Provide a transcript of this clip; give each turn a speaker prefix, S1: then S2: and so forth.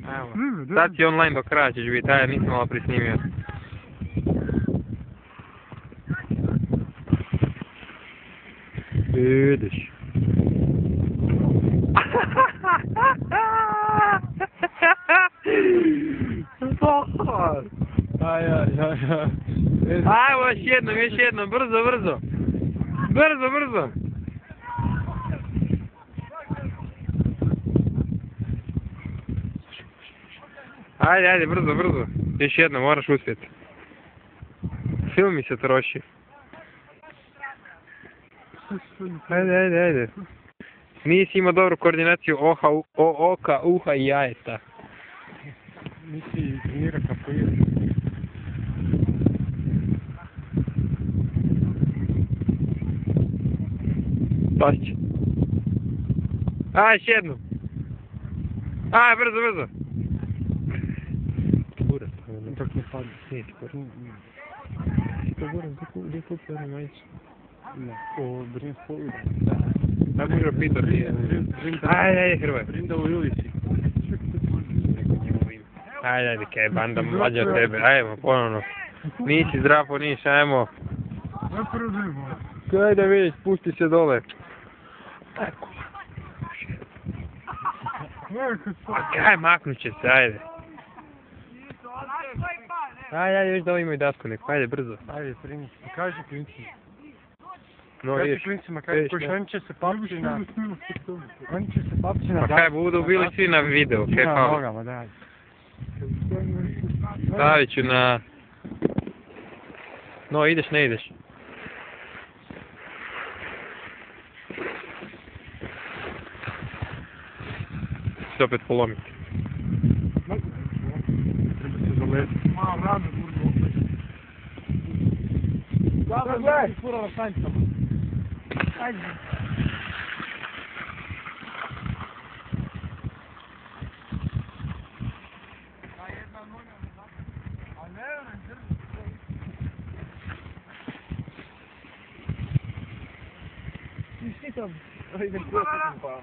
S1: Evo. Sad si online do kraja ćeš biti, ajde nisam malo prisnimio. Vidiš. Ajmo još jednom, brzo. Brzo. Ajde, brzo. Još jednom, moraš uspjeti. Film mi se troši. Ajde. Nisi imao dobru koordinaciju oka, uha i jajeta.
S2: Nisi trenira kapoeira.
S1: Pašće. Aj, još jednom. Aj, brzo. Kurac,
S2: Dok ne padne.
S1: Nisi kurac. To kurac, gdje kupio ono majicu?
S2: Ne, o Dreams Holiday.
S1: Ajde, može Peter nije. Ajde, Hrvaj.
S2: Brinda u Ilici.
S1: Ajde, kaj banda mlađa od tebe, ajmo, ponovno. Nisi zdravo, nisi, ajmo. Kaj da vidiš, pusti se dole. A kaj, maknut će se, ajde. Ajde, još da ovo imaju dasku neko, ajde, brzo.
S2: Ajde, primi. Kaži klincima.
S1: No,
S2: Kaži
S1: ješ.
S2: klincima, oni će se papći na... Oni će se papći na...
S1: Pa kaj, budu bili svi na video, kaj
S2: Na
S1: fali.
S2: nogama, daj.
S1: Stavit ću na... No, ideš, ne ideš. Se opet polomiti.
S2: Treba se zaletiti. Malo rame, burno opet. Gledaj! Fura na sancama. Ajde. Ti tam, ajde, ko je pa.